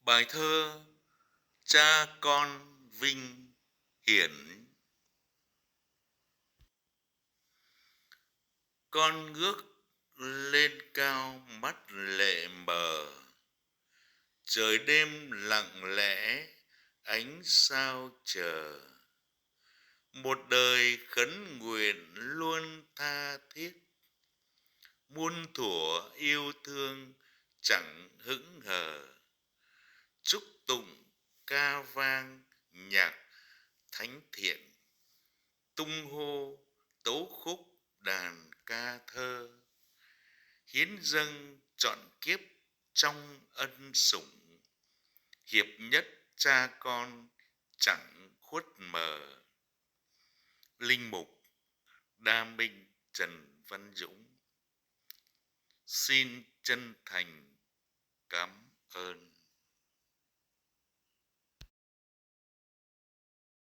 Bài thơ Cha con vinh hiển. Con ngước lên cao mắt lệ mờ, trời đêm lặng lẽ ánh sao chờ. Một đời khấn nguyện luôn tha thiết, muôn thuở yêu thương chẳng hững hờ. Chúc tụng ca vang nhạc thánh thiện, tung hô tấu khúc đàn ca thơ. Hiến dâng trọn kiếp trong ân sủng, hiệp nhất cha con chẳng khuất mờ. Linh mục Đa Minh Trần Văn Dũng xin chân thành cảm ơn.